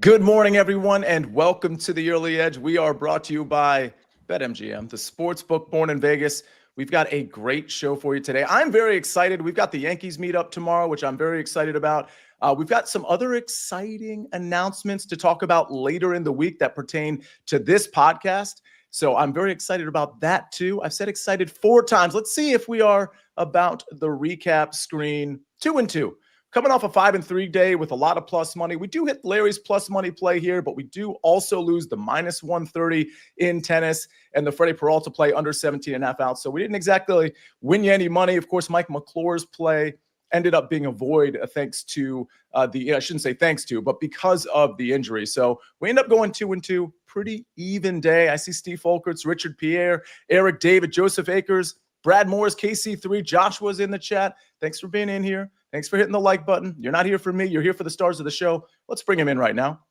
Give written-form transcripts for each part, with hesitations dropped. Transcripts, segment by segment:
Good morning, everyone, and welcome to the Early Edge. We are brought to you by BetMGM, the sports book born in Vegas. We've got a great show for you today. I'm very excited. We've got the Yankees meet up tomorrow, which I'm very excited about. We've got some other exciting announcements to talk about later in the week that pertain to this podcast. So I'm very excited about that too. I've said excited 4 times. Let's see if we are about the recap screen. 2-2. Coming off a 5-3 day with a lot of plus money. We do hit Larry's plus money play here, but we do also lose the minus 130 in tennis and the Freddie Peralta play under 17.5 outs. So we didn't exactly win you any money. Of course, Mike McClure's play ended up being a void thanks to I shouldn't say thanks to, but because of the injury. So we end up going 2-2, pretty even day. I see Steve Folkerts, Richard Pierre, Eric David, Joseph Akers, Brad Morris, KC3, Joshua's in the chat. Thanks for being in here. Thanks for hitting the like button. You're not here for me. You're here for the stars of the show. Let's bring him in right now.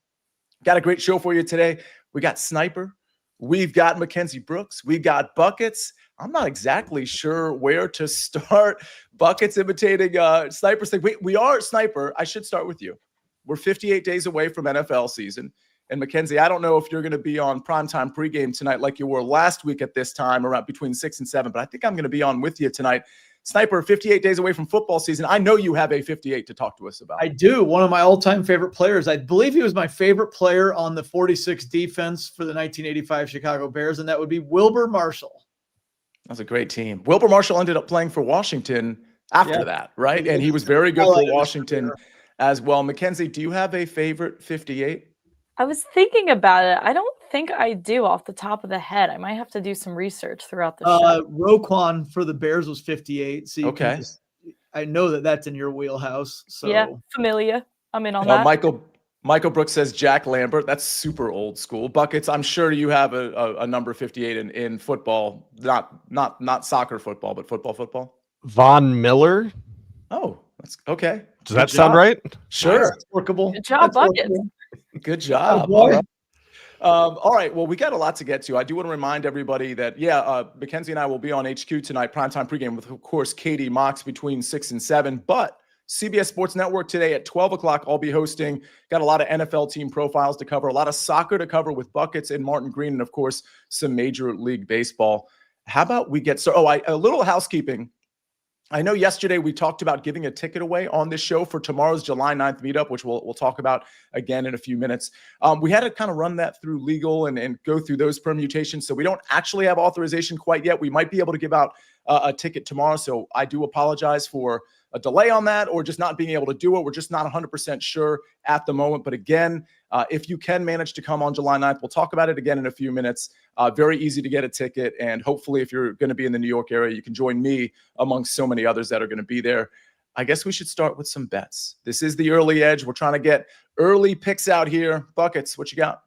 Got a great show for you today. We got Sniper. We've got Mackenzie Brooks. We got Buckets. I'm not exactly sure where to start. Buckets imitating Sniper's thing. We are Sniper. I should start with you. We're 58 days away from NFL season. And Mackenzie, I don't know if you're going to be on primetime pregame tonight like you were last week at this time, around between 6 and 7, but I think I'm going to be on with you tonight. Sniper, 58 days away from football season. I know you have a 58 to talk to us about. I do. One of my all-time favorite players. I believe he was my favorite player on the 46 defense for the 1985 Chicago Bears, and that would be Wilber Marshall. That's a great team. Wilber Marshall ended up playing for Washington after that, right? And he was very good for Washington as well. Mackenzie, do you have a favorite 58? I was thinking about it. I don't think I do off the top of the head. I might have to do some research throughout the show. Roquan for the Bears was 58. So okay. I know that's in your wheelhouse. So yeah, familiar. I'm in on that. Michael Brooks says Jack Lambert. That's super old school. Buckets, I'm sure you have a number 58 in football. Not soccer football, but football. Von Miller. Oh, that's okay. Does that sound right? Sure. That's workable. Good job, Buckets. Good job. All right. Well, we got a lot to get to. I do want to remind everybody that, Mackenzie and I will be on HQ tonight, primetime pregame with, of course, Katie Mox between 6 and 7. But CBS Sports Network today at 12 o'clock, I'll be hosting. Got a lot of NFL team profiles to cover, a lot of soccer to cover with Buckets and Martin Green, and, of course, some Major League Baseball. How about we get started? A little housekeeping. I know yesterday we talked about giving a ticket away on this show for tomorrow's July 9th meetup, which we'll talk about again in a few minutes. We had to kind of run that through legal and go through those permutations. So we don't actually have authorization quite yet. We might be able to give out a ticket tomorrow. So I do apologize for a delay on that or just not being able to do it. We're just not 100% sure at the moment. But again, if you can manage to come on July 9th, we'll talk about it again in a few minutes. Very easy to get a ticket. And hopefully, if you're going to be in the New York area, you can join me amongst so many others that are going to be there. I guess we should start with some bets. This is the Early Edge. We're trying to get early picks out here. Buckets, what you got?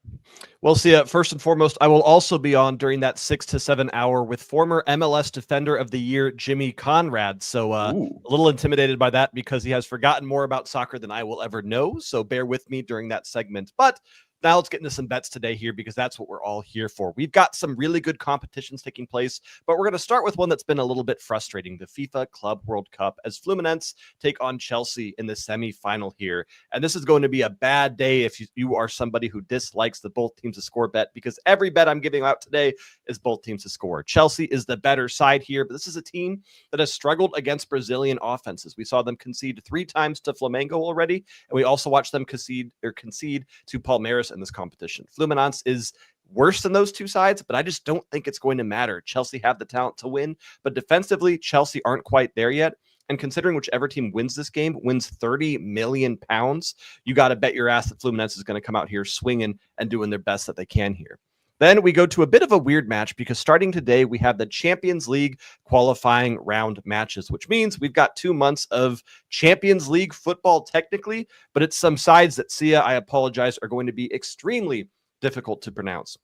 Well, Sia, first and foremost, I will also be on during that 6 to 7 hour with former MLS Defender of the Year, Jimmy Conrad. So a little intimidated by that because he has forgotten more about soccer than I will ever know. So bear with me during that segment. But now let's get into some bets today here because that's what we're all here for. We've got some really good competitions taking place, but we're going to start with one that's been a little bit frustrating, the FIFA Club World Cup, as Fluminense take on Chelsea in the semifinal here. And this is going to be a bad day if you are somebody who dislikes the both teams to score bet, because every bet I'm giving out today is both teams to score. Chelsea is the better side here, but this is a team that has struggled against Brazilian offenses. We saw them concede 3 times to Flamengo already, and we also watched them concede to Palmeiras in this competition. Fluminense is worse than those two sides, but I just don't think it's going to matter. Chelsea have the talent to win, but defensively, Chelsea aren't quite there yet. And considering whichever team wins this game wins 30 million pounds, you got to bet your ass that Fluminense is going to come out here swinging and doing their best that they can here. Then we go to a bit of a weird match because starting today, we have the Champions League qualifying round matches, which means we've got 2 months of Champions League football technically, but it's some sides that, Sia, I apologize, are going to be extremely difficult to pronounce.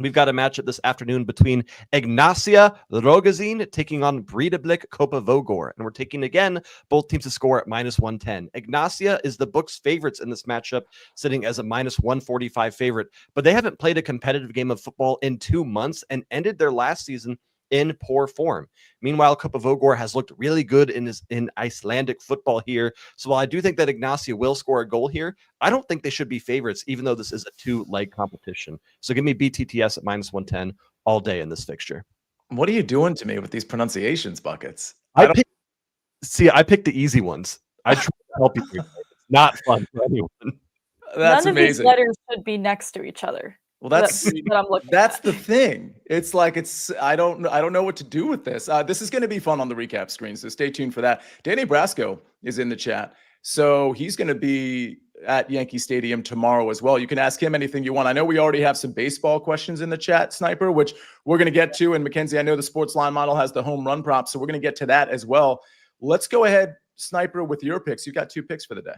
We've got a matchup this afternoon between Ignacia Rogazin taking on Breidablik Kopavogor. And we're taking, again, both teams to score at -110. Ignacia is the book's favorites in this matchup, sitting as a -145 favorite. But they haven't played a competitive game of football in 2 months and ended their last season in poor form. Meanwhile, Kopavogor has looked really good in Icelandic football here. So while I do think that Ignacio will score a goal here, I don't think they should be favorites, even though this is a two-leg competition. So give me BTTS at -110 all day in this fixture. What are you doing to me with these pronunciations, Buckets? I picked the easy ones. I try to help you. It's not fun for anyone. That's None of these amazing. letters should be next to each other. Well, that's what I'm looking that's at. the thing. It's like I don't know what to do with this. This is going to be fun on the recap screen, so stay tuned for that. Danny Brasco is in the chat, so he's going to be at Yankee Stadium tomorrow as well. You can ask him anything you want. I know we already have some baseball questions in the chat, Sniper, which we're going to get to. And Mackenzie, I know the SportsLine model has the home run prop, so we're going to get to that as well. Let's go ahead, Sniper, with your picks. You got 2 picks for the day.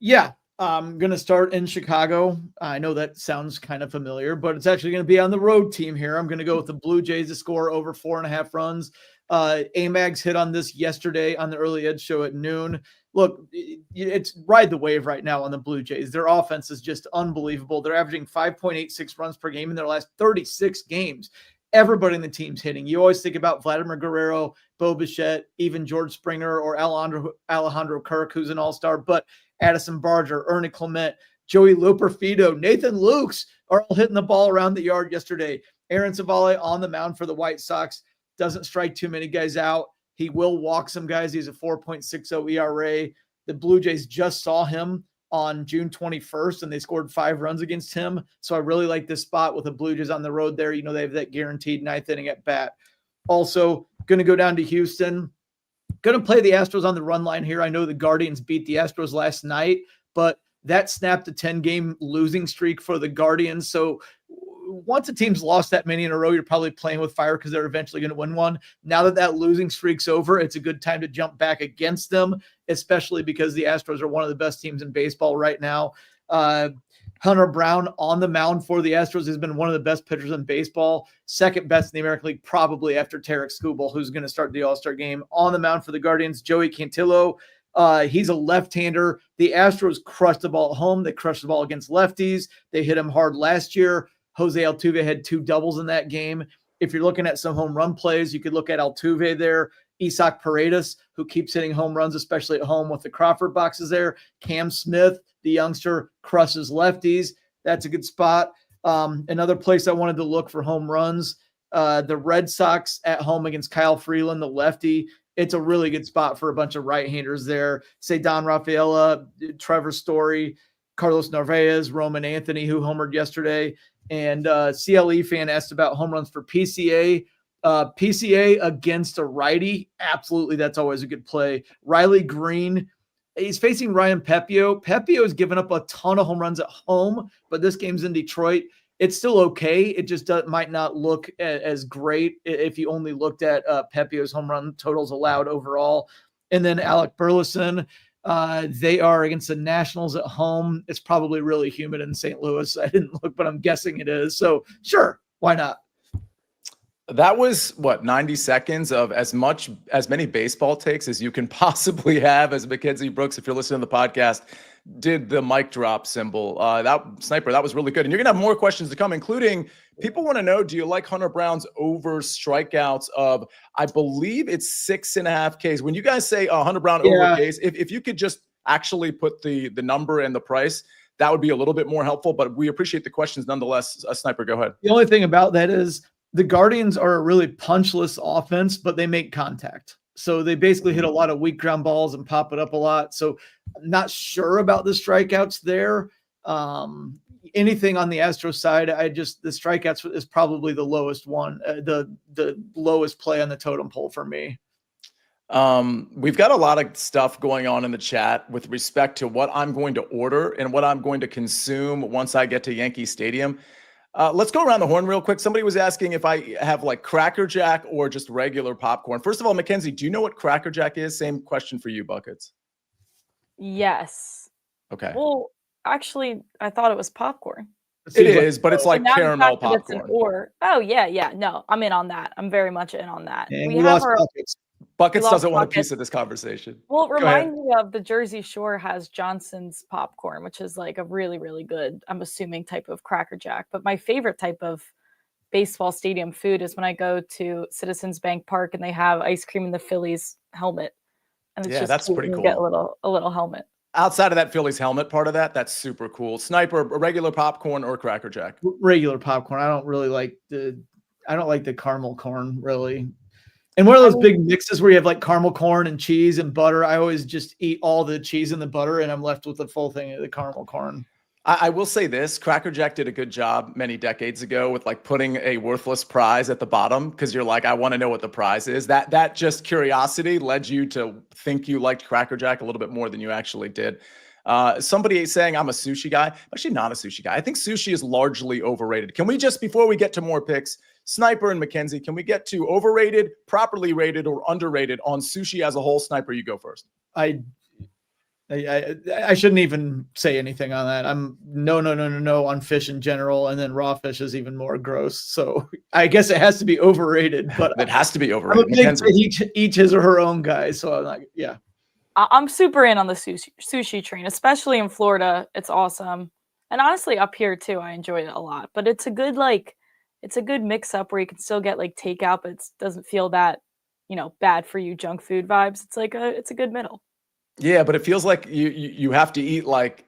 Yeah. I'm going to start in Chicago. I know that sounds kind of familiar, but it's actually going to be on the road team here. I'm going to go with the Blue Jays to score over 4.5 runs. Amags hit on this yesterday on the Early Edge show at noon. Look, it's ride the wave right now on the Blue Jays. Their offense is just unbelievable. They're averaging 5.86 runs per game in their last 36 games. Everybody in the team's hitting. You always think about Vladimir Guerrero, Bo Bichette, even George Springer or Alejandro Kirk, who's an all-star, but Addison Barger, Ernie Clement, Joey Loperfido, Nathan Lukes are all hitting the ball around the yard yesterday. Aaron Savale on the mound for the White Sox doesn't strike too many guys out. He will walk some guys. He's a 4.60 ERA. The Blue Jays just saw him on June 21st, and they scored 5 runs against him. So I really like this spot with the Blue Jays on the road there. You know, they have that guaranteed 9th inning at bat. Also, going to go down to Houston. Going to play the Astros on the run line here. I know the Guardians beat the Astros last night, but that snapped a 10-game losing streak for the Guardians. So once a team's lost that many in a row, you're probably playing with fire because they're eventually going to win one. Now that that losing streak's over, it's a good time to jump back against them, especially because the Astros are one of the best teams in baseball right now. Hunter Brown on the mound for the Astros has been one of the best pitchers in baseball. Second best in the American League, probably after Tarek Skubal, who's going to start the All-Star game. On the mound for the Guardians, Joey Cantillo. He's a left-hander. The Astros crushed the ball at home. They crushed the ball against lefties. They hit him hard last year. Jose Altuve had 2 doubles in that game. If you're looking at some home run plays, you could look at Altuve there. Isaac Paredes, who keeps hitting home runs, especially at home with the Crawford boxes there. Cam Smith, the youngster, crushes lefties. That's a good spot. Another place I wanted to look for home runs, the Red Sox at home against Kyle Freeland, the lefty. It's a really good spot for a bunch of right-handers there. Say Don Rafaela, Trevor Story, Carlos Narvaez, Roman Anthony, who homered yesterday. And CLE fan asked about home runs for PCA. PCA against a righty, absolutely, that's always a good play. Riley Green, he's facing Ryan Pepio. Pepio has given up a ton of home runs at home, but this game's in Detroit. It's still okay. It just might not look as great if you only looked at Pepio's home run totals allowed overall. And then Alec Burleson, they are against the Nationals at home. It's probably really humid in St. Louis. I didn't look, but I'm guessing it is. So sure, why not? That was 90 seconds of as many baseball takes as you can possibly have as Mackenzie Brooks, if you're listening to the podcast, did the mic drop symbol. That Sniper, that was really good. And you're going to have more questions to come, including people want to know, do you like Hunter Brown's over strikeouts of, I believe it's 6.5 Ks. When you guys say Hunter Brown over Ks, if you could just actually put the number and the price, that would be a little bit more helpful, but we appreciate the questions nonetheless. Sniper, go ahead. The only thing about that is the Guardians are a really punchless offense, but they make contact. So they basically hit a lot of weak ground balls and pop it up a lot. So I'm not sure about the strikeouts there. Anything on the Astros side, the strikeouts is probably the lowest one, the lowest play on the totem pole for me. We've got a lot of stuff going on in the chat with respect to what I'm going to order and what I'm going to consume once I get to Yankee Stadium. Let's go around the horn real quick. Somebody was asking if I have like Cracker Jack or just regular popcorn. First of all, Mackenzie, do you know what Cracker Jack is? Same question for you, Buckets. Yes. Okay. Well, actually, I thought it was popcorn. It is, but it's like caramel popcorn. Oh, yeah. No, I'm in on that. I'm very much in on that. And we lost Buckets doesn't want a piece of this conversation. Well, it reminds me of the Jersey Shore has Johnson's popcorn, which is like a really, really good, I'm assuming, type of Cracker Jack. But my favorite type of baseball stadium food is when I go to Citizens Bank Park and they have ice cream in the Phillies helmet. And it's Yeah, just that's cute pretty when you get cool. a little helmet. Outside of that Phillies helmet part of that, that's super cool. Sniper, regular popcorn or Cracker Jack? Regular popcorn. I don't like the caramel corn really. And one of those big mixes where you have like caramel corn and cheese and butter. I always just eat all the cheese and the butter, and I'm left with the full thing of the caramel corn. I will say this, Cracker Jack did a good job many decades ago with like putting a worthless prize at the bottom because you're like, I want to know what the prize is. That just curiosity led you to think you liked Cracker Jack a little bit more than you actually did. Somebody is saying I'm a sushi guy. I'm actually not a sushi guy. I think sushi is largely overrated. Can we just, before we get to more picks, Sniper and Mackenzie, can we get to overrated, properly rated, or underrated on sushi as a whole? Sniper, you go first. I shouldn't even say anything on that. I'm no on fish in general, and then raw fish is even more gross. So I guess it has to be overrated. But it has to be overrated. Each his or her own guy. So I'm like, yeah. I'm super in on the sushi train, especially in Florida. It's awesome, and honestly, up here too, I enjoy it a lot. But it's a good mix up where you can still get like takeout, but it doesn't feel that bad for you junk food vibes. It's a good middle. Yeah, but it feels like you have to eat like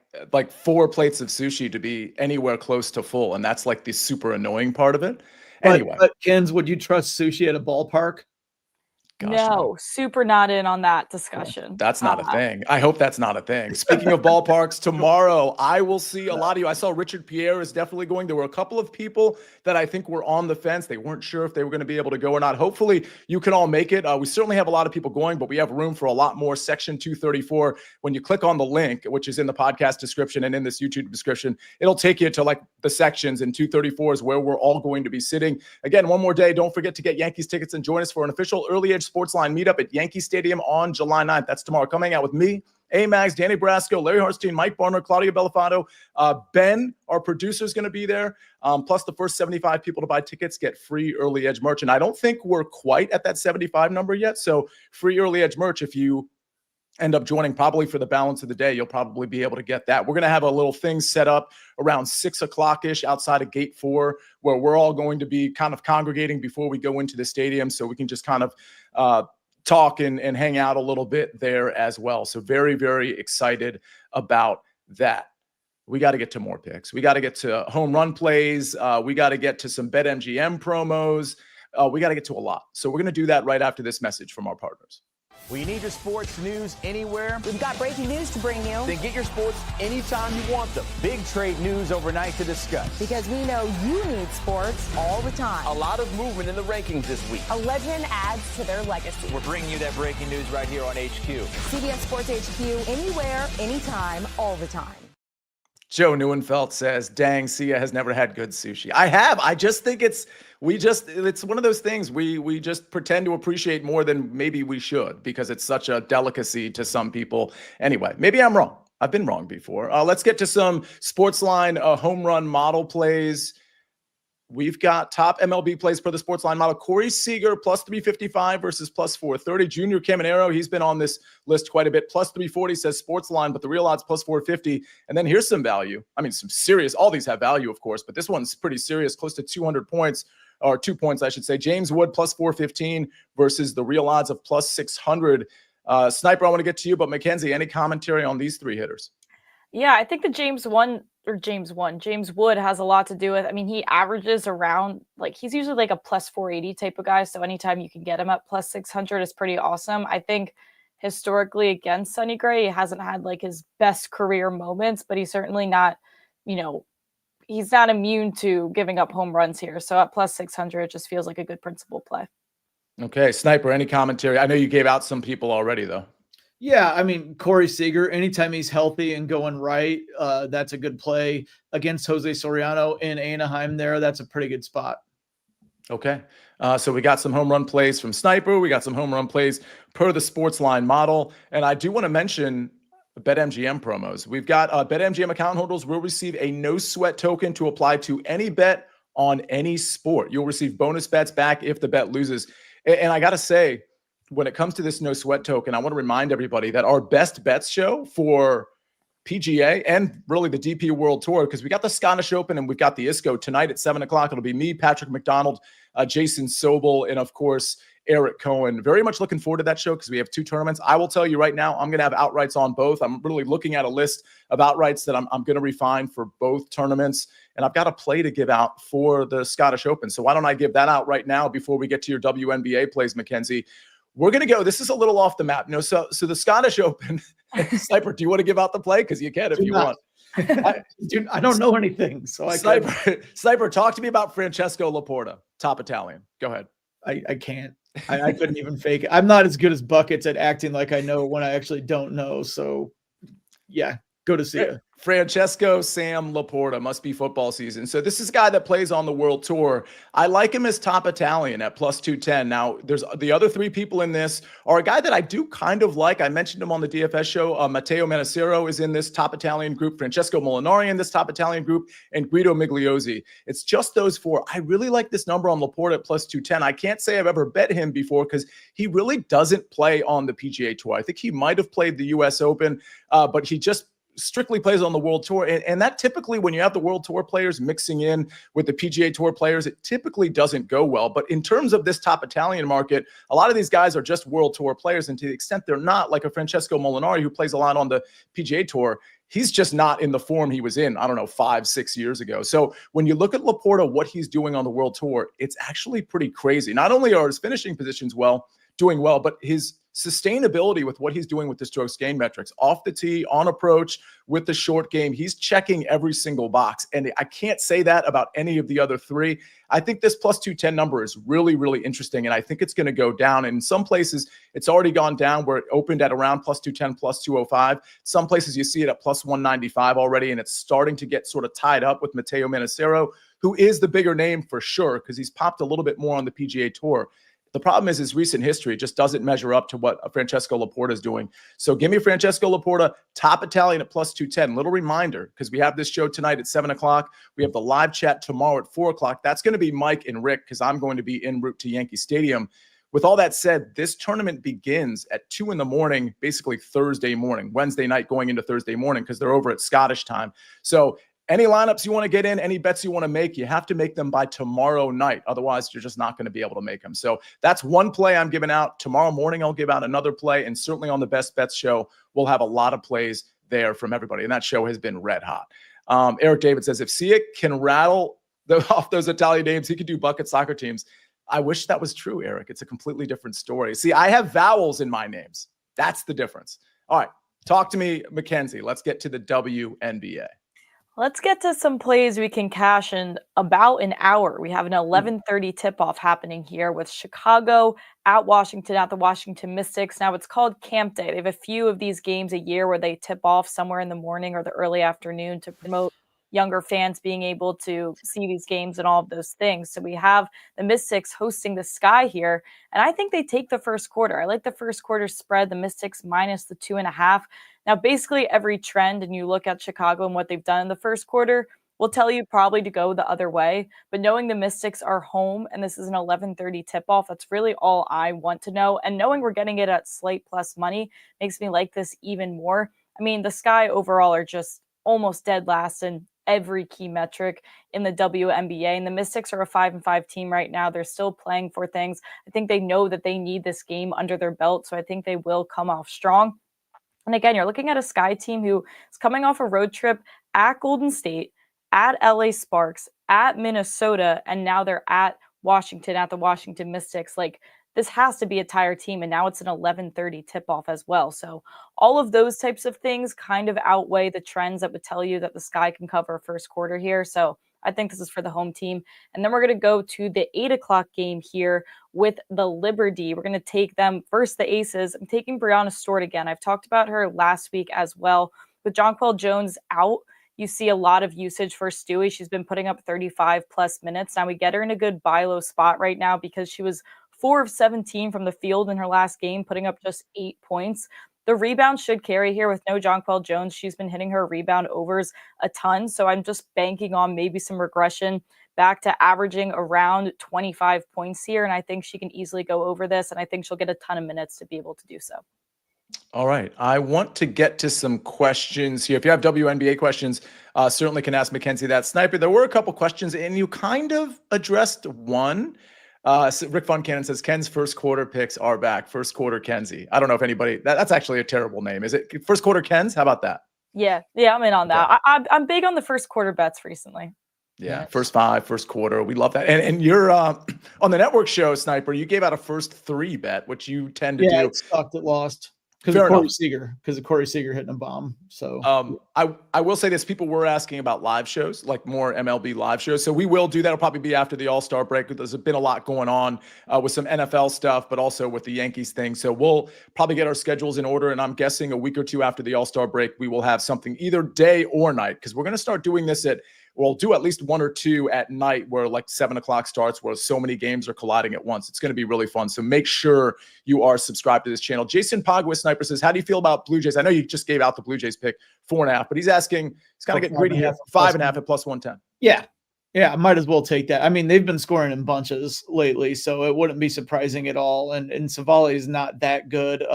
4 plates of sushi to be anywhere close to full, and that's like the super annoying part of it. Anyway, but Kens, would you trust sushi at a ballpark? Gosh, no, super not in on that discussion. That's not a thing. I hope that's not a thing. Speaking of ballparks, tomorrow I will see a lot of you. I saw Richard Pierre is definitely going. There were a couple of people that I think were on the fence. They weren't sure if they were going to be able to go or not. Hopefully you can all make it. We certainly have a lot of people going, but we have room for a lot more. Section 234. When you click on the link, which is in the podcast description and in this YouTube description, it'll take you to like the sections, and 234 is where we're all going to be sitting. Again, one more day. Don't forget to get Yankees tickets and join us for an official Early Edge SportsLine meetup at Yankee Stadium on July 9th. That's tomorrow. Coming out with me, A-Mags, Danny Brasco, Larry Hartstein, Mike Barner, Claudia Belafonte. Ben, our producer, is going to be there. Plus the first 75 people to buy tickets get free Early Edge merch. And I don't think we're quite at that 75 number yet. So free Early Edge merch, if you end up joining probably for the balance of the day, you'll probably be able to get that. We're going to have a little thing set up around 6 o'clock-ish outside of gate 4, where we're all going to be kind of congregating before we go into the stadium, so we can just kind of talk and hang out a little bit there as well. So very, very excited about that. We got to get to more picks. We got to get to home run plays. We got to get to some BetMGM promos. We got to get to a lot. So we're going to do that right after this message from our partners. We need your sports news anywhere. We've got breaking news to bring you. Then get your sports anytime you want them. Big trade news overnight to discuss. Because we know you need sports all the time. A lot of movement in the rankings this week. A legend adds to their legacy. We're bringing you that breaking news right here on HQ. CBS Sports HQ, anywhere, anytime, all the time. Joe Neuenfeld says, dang, Sia has never had good sushi. I have. I just think it's one of those things we just pretend to appreciate more than maybe we should, because it's such a delicacy to some people. Anyway, maybe I'm wrong. I've been wrong before. Let's get to some SportsLine home run model plays. We've got top MLB plays per the SportsLine model. Corey Seager, plus 355 versus plus 430. Junior Caminero, he's been on this list quite a bit. Plus 340 says SportsLine, but the real odds plus 450. And then here's some value. I mean, some serious. All these have value, of course, but this one's pretty serious, close to 200 points, or 2 points, I should say. James Wood, plus 415 versus the real odds of plus 600. Sniper, I want to get to you, but Mackenzie, any commentary on these 3 hitters? Yeah, I think the James Wood has a lot to do with, I mean, he averages around, like, he's usually like a plus 480 type of guy. So anytime you can get him at plus 600 is pretty awesome. I think historically against Sonny Gray, he hasn't had like his best career moments, but he's certainly not, he's not immune to giving up home runs here. So at plus 600, it just feels like a good principal play. Okay. Sniper, any commentary? I know you gave out some people already though. Yeah, I mean, Corey Seager, anytime he's healthy and going right, that's a good play. Against Jose Soriano in Anaheim there, that's a pretty good spot. Okay, so we got some home run plays from Sniper. We got some home run plays per the SportsLine model. And I do want to mention BetMGM promos. We've got BetMGM account holders will receive a no-sweat token to apply to any bet on any sport. You'll receive bonus bets back if the bet loses. And I got to say, when it comes to this no sweat token, I want to remind everybody that our best bets show for PGA and really the DP World Tour, because we got the Scottish Open and we've got the ISCO tonight at 7 o'clock. It'll be me, Patrick McDonald, Jason Sobel, and of course, Eric Cohen. Very much looking forward to that show because we have 2 tournaments. I will tell you right now, I'm going to have outrights on both. I'm really looking at a list of outrights that I'm going to refine for both tournaments. And I've got a play to give out for the Scottish Open. So why don't I give that out right now before we get to your WNBA plays, Mackenzie? We're going to go. This is a little off the map. So the Scottish Open, Sniper, do you want to give out the play? Because you can if you want. I don't know anything. So Sniper, talk to me about Francesco Laporta, top Italian. Go ahead. I can't. I couldn't even fake it. I'm not as good as Buckets at acting like I know when I actually don't know. So, yeah, go to Sia. Francesco Sam Laporta, must be football season. So this is a guy that plays on the World Tour. I like him as top Italian at plus 210. Now, there's the other 3 people in this are a guy that I do kind of like. I mentioned him on the DFS show. Matteo Manassero is in this top Italian group. Francesco Molinari in this top Italian group, and Guido Migliozzi. It's just those 4. I really like this number on Laporta at plus 210. I can't say I've ever bet him before because he really doesn't play on the PGA Tour. I think he might have played the U.S. Open, but he just strictly plays on the World Tour. And that typically, when you have the World Tour players mixing in with the PGA Tour players, it typically doesn't go well. But in terms of this top Italian market, a lot of these guys are just World Tour players. And to the extent they're not, like a Francesco Molinari, who plays a lot on the PGA Tour, he's just not in the form he was in, 5-6 years ago. So when you look at Laporta, what he's doing on the World Tour, it's actually pretty crazy. Not only are his finishing positions doing well, but his sustainability with what he's doing with the strokes gain metrics off the tee, on approach, with the short game, he's checking every single box. And I can't say that about any of the other 3. I think this plus 210 number is really, really interesting. And I think it's going to go down. And in some places, it's already gone down where it opened at around plus 210, plus 205. Some places you see it at plus 195 already. And it's starting to get sort of tied up with Matteo Manassero, who is the bigger name for sure, because he's popped a little bit more on the PGA Tour. The problem is his recent history just doesn't measure up to what Francesco Laporta is doing. So give me Francesco Laporta, top Italian at plus 210. Little reminder, because we have this show tonight at 7 o'clock. We have the live chat tomorrow at 4 o'clock. That's going to be Mike and Rick, because I'm going to be en route to Yankee Stadium. With all that said, this tournament begins at 2 in the morning, basically Thursday morning, Wednesday night going into Thursday morning, because they're over at Scottish time. So any lineups you want to get in, any bets you want to make, you have to make them by tomorrow night. Otherwise, you're just not going to be able to make them. So that's one play I'm giving out. Tomorrow morning, I'll give out another play. And certainly on the Best Bets show, we'll have a lot of plays there from everybody. And that show has been red hot. Eric David says, if Sia can rattle off those Italian names, he could do bucket soccer teams. I wish that was true, Eric. It's a completely different story. See, I have vowels in my names. That's the difference. All right. Talk to me, Mackenzie. Let's get to the WNBA. Let's get to some plays we can cash in about an hour. We have an 11:30 tip-off happening here with Chicago at Washington at the Washington Mystics. Now, it's called Camp Day. They have a few of these games a year where they tip off somewhere in the morning or the early afternoon to promote younger fans being able to see these games and all of those things. So we have the Mystics hosting the Sky here, and I think they take the first quarter. I like the first quarter spread, the Mystics minus the 2.5. Now, basically every trend, and you look at Chicago and what they've done in the first quarter, will tell you probably to go the other way. But knowing the Mystics are home and this is an 11:30 tip-off, that's really all I want to know. And knowing we're getting it at slight plus money makes me like this even more. I mean, the Sky overall are just almost dead last in every key metric in the WNBA. And the Mystics are a 5-5 team right now. They're still playing for things. I think they know that they need this game under their belt. So I think they will come off strong. And again, you're looking at a Sky team who is coming off a road trip at Golden State, at LA Sparks, at Minnesota, and now they're at Washington, at the Washington Mystics. Like, this has to be a tired team, and now it's an 11:30 tip-off as well. So all of those types of things kind of outweigh the trends that would tell you that the Sky can cover first quarter here. So I think this is for the home team. And then we're going to go to the 8 o'clock game here with the Liberty. We're going to take them first, the Aces. I'm taking Brianna Stewart again. I've talked about her last week as well. With Jonquel Jones out, you see a lot of usage for Stewie. She's been putting up 35 plus minutes. Now we get her in a good buy low spot right now because she was 4 of 17 from the field in her last game, putting up just 8 points. The rebound should carry here with no Jonquel Jones. She's been hitting her rebound overs a ton. So I'm just banking on maybe some regression back to averaging around 25 points here. And I think she can easily go over this. And I think she'll get a ton of minutes to be able to do so. All right. I want to get to some questions here. If you have WNBA questions, certainly can ask Mackenzie that. Sniper, there were a couple questions, and you kind of addressed one. So Rick Von Cannon says, Ken's first quarter picks are back. First quarter Kenzie. I don't know if anybody, that's actually a terrible name. Is it first quarter Ken's? How about that? Yeah, I'm in on that. I'm big on the first quarter bets recently. Yeah, first 5, first quarter. We love that. And you're on the network show, Sniper, you gave out a first 3 bet, which you tend to do. It sucked. It lost. Because of Corey Seager hitting a bomb. So I will say this: people were asking about live shows, like more MLB live shows. So we will do that. It'll probably be after the All-Star break. There's been a lot going on with some NFL stuff, but also with the Yankees thing. So we'll probably get our schedules in order. And I'm guessing a week or two after the All-Star break, we will have something either day or night, because we're going to start doing this we'll do at least 1 or 2 at night where like 7 o'clock starts, where so many games are colliding at once. It's going to be really fun. So make sure you are subscribed to this channel. Jason Pogwis Sniper says, how do you feel about Blue Jays? I know you just gave out the Blue Jays pick 4.5, but he's asking, he's kind of getting greedy here. 5.5 at plus 110. Yeah. Yeah. I might as well take that. I mean, they've been scoring in bunches lately, so it wouldn't be surprising at all. And Savali is not that good.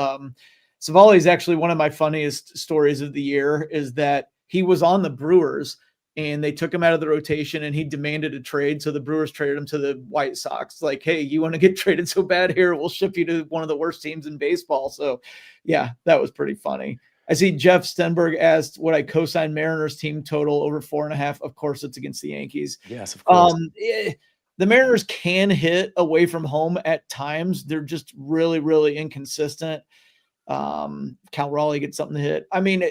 Savali is actually one of my funniest stories of the year, is that he was on the Brewers and they took him out of the rotation and he demanded a trade. So the Brewers traded him to the White Sox. Like, hey, you want to get traded so bad here? We'll ship you to one of the worst teams in baseball. So yeah, that was pretty funny. I see Jeff Stenberg asked, would I co-sign Mariners team total over 4.5? Of course, it's against the Yankees. Yes, of course. The Mariners can hit away from home at times. They're just really, really inconsistent. Cal Raleigh gets something to hit. I mean,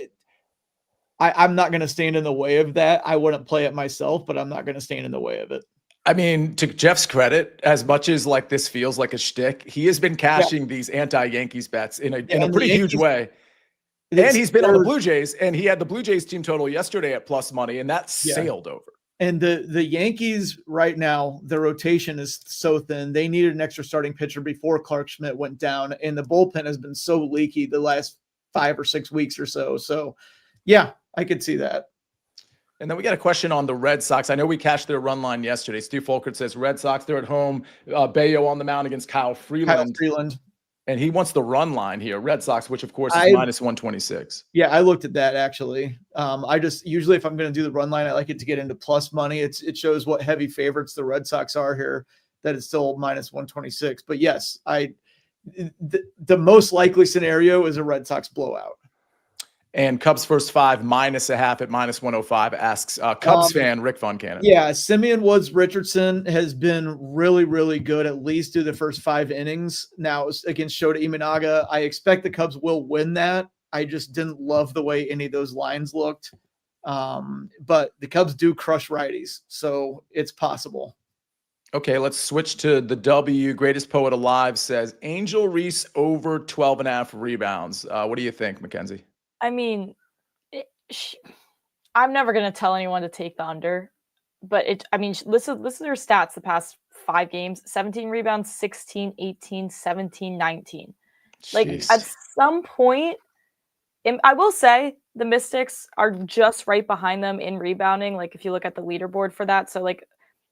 I'm not going to stand in the way of that. I wouldn't play it myself, but I'm not going to stand in the way of it. I mean, to Jeff's credit, as much as like this feels like a shtick, he has been cashing these anti-Yankees bets in a pretty huge way. And he's been on the Blue Jays, and he had the Blue Jays team total yesterday at plus money, and that sailed over. And the Yankees right now, their rotation is so thin. They needed an extra starting pitcher before Clark Schmidt went down, and the bullpen has been so leaky the last 5 or 6 weeks or so. So, yeah, I could see that. And then we got a question on the Red Sox. I know we cashed their run line yesterday. Steve Folkert says Red Sox, they're at home. Bayo on the mound against Kyle Freeland. And he wants the run line here. Red Sox, which of course is minus 126. Yeah, I looked at that actually. I just usually, if I'm going to do the run line, I like it to get into plus money. It shows what heavy favorites the Red Sox are here, that it's still minus 126. But yes, the most likely scenario is a Red Sox blowout. And Cubs first 5 minus a half at minus 105 asks Cubs fan Rick Von Cannon. Yeah, Simeon Woods Richardson has been really, really good, at least through the first 5 innings. Now against Shota Imanaga, I expect the Cubs will win that. I just didn't love the way any of those lines looked. But the Cubs do crush righties, so it's possible. Okay, let's switch to the W. Greatest Poet Alive says Angel Reese over 12.5 rebounds. What do you think, Mackenzie? I mean, I'm never going to tell anyone to take the under, but listen to her stats the past 5 games: 17 rebounds, 16, 18, 17, 19. Like, at some point, and I will say the Mystics are just right behind them in rebounding. Like, if you look at the leaderboard for that. So, like,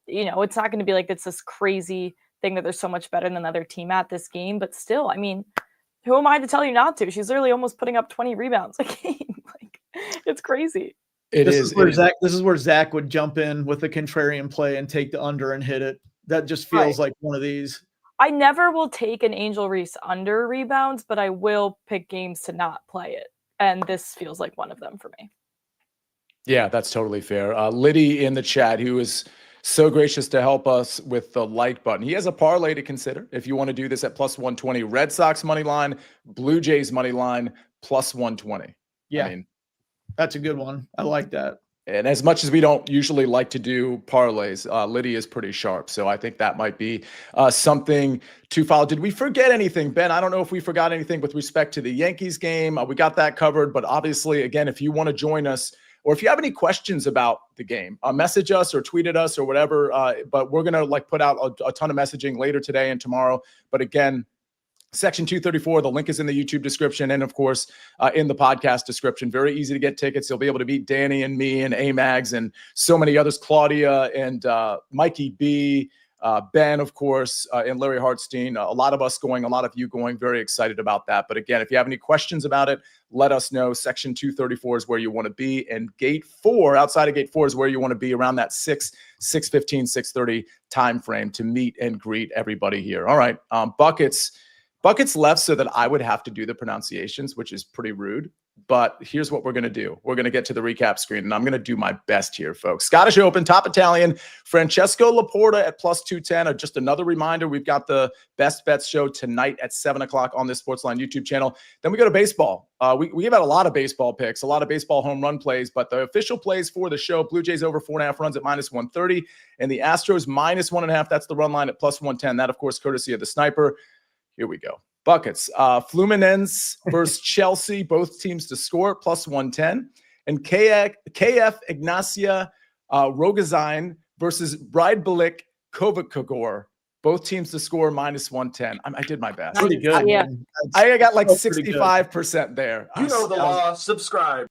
it's not going to be like it's this crazy thing that they're so much better than the other team at this game. But still, I mean, who am I to tell you not to? She's literally almost putting up 20 rebounds a game. Like, it's crazy. This is where Zach would jump in with a contrarian play and take the under and hit it. That just feels like one of these. I never will take an Angel Reese under rebounds, but I will pick games to not play it. And this feels like one of them for me. Yeah, that's totally fair. Liddy in the chat, who is so gracious to help us with the like button. He has a parlay to consider if you want to do this at plus 120. Red Sox money line, Blue Jays money line, plus 120. Yeah, I mean, that's a good one. I like that. And as much as we don't usually like to do parlays, Liddy is pretty sharp. So I think that might be something to follow. Did we forget anything, Ben? I don't know if we forgot anything with respect to the Yankees game. We got that covered. But obviously, again, if you want to join us, or if you have any questions about the game, message us or tweet at us or whatever. But we're going to put out a ton of messaging later today and tomorrow. But again, Section 234, the link is in the YouTube description and, of course, in the podcast description. Very easy to get tickets. You'll be able to beat Danny and me and A-Mags and so many others, Claudia and Mikey B, Ben, of course, and Larry Hartstein. A lot of us going, a lot of you going, very excited about that. But again, if you have any questions about it, let us know. Section 234 is where you want to be. And gate 4, outside of gate 4, is where you want to be around that 6:15, 6:30 time frame to meet and greet everybody here. All right. Buckets left so that I would have to do the pronunciations, which is pretty rude. But here's what we're going to do. We're going to get to the recap screen, and I'm going to do my best here, folks. Scottish Open, top Italian, Francesco Laporta at plus 210. Just another reminder, we've got the Best Bets show tonight at 7 o'clock on this SportsLine YouTube channel. Then we go to baseball. We give out a lot of baseball picks, a lot of baseball home run plays, but the official plays for the show, Blue Jays over 4.5 runs at minus 130, and the Astros minus 1.5. That's the run line at plus 110. That, of course, courtesy of the Sniper. Here we go. Buckets. Fluminense versus Chelsea, both teams to score, plus 110. And KF Ignacia Rogozin versus Bridebalik Kovacogor, both teams to score, minus 110. I did my best. Pretty good. Yeah. I got like 65% there. You know the law. Subscribe.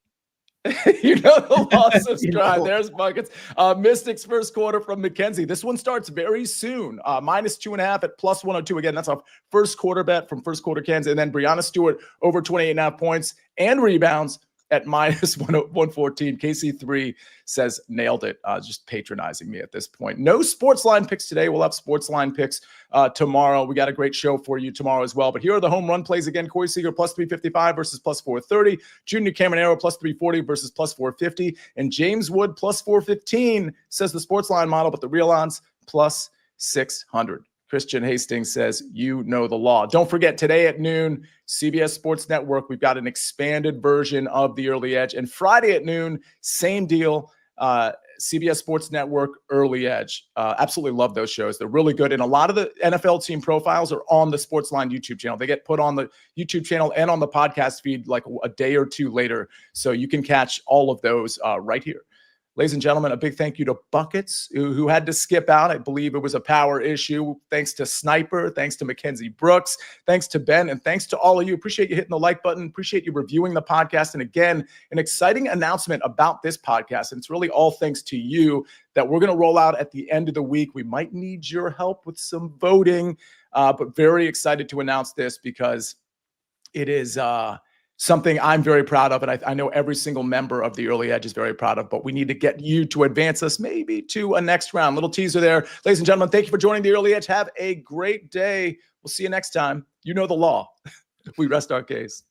You know the law. Subscribe. There's buckets. Mystics first quarter from Mackenzie. This one starts very soon. Minus 2.5 at plus 102. Again, that's a first quarter bet from first quarter Kansas. And then Brianna Stewart over 28.5 points and rebounds at minus 114. KC3 says nailed it. Just patronizing me at this point. No SportsLine picks today. We'll have SportsLine picks tomorrow. We got a great show for you tomorrow as well. But here are the home run plays again. Corey Seager plus 355 versus plus 430. Junior Cameronero plus 340 versus plus 450. And James Wood plus 415 says the SportsLine model, but the real odds plus 600. Christian Hastings says, you know the law. Don't forget, today at noon, CBS Sports Network, we've got an expanded version of the Early Edge. And Friday at noon, same deal, CBS Sports Network Early Edge. Absolutely love those shows. They're really good. And a lot of the NFL team profiles are on the SportsLine YouTube channel. They get put on the YouTube channel and on the podcast feed like a day or two later. So you can catch all of those right here. Ladies and gentlemen, a big thank you to Buckets, who had to skip out. I believe it was a power issue. Thanks to Sniper. Thanks to Mackenzie Brooks. Thanks to Ben. And thanks to all of you. Appreciate you hitting the like button. Appreciate you reviewing the podcast. And again, an exciting announcement about this podcast. And it's really all thanks to you that we're going to roll out at the end of the week. We might need your help with some voting, but very excited to announce this because it is something I'm very proud of, and I know every single member of the Early Edge is very proud of, but we need to get you to advance us maybe to a next round. Little teaser there. Ladies and gentlemen, thank you for joining the Early Edge. Have a great day. We'll see you next time. You know the law. We rest our case.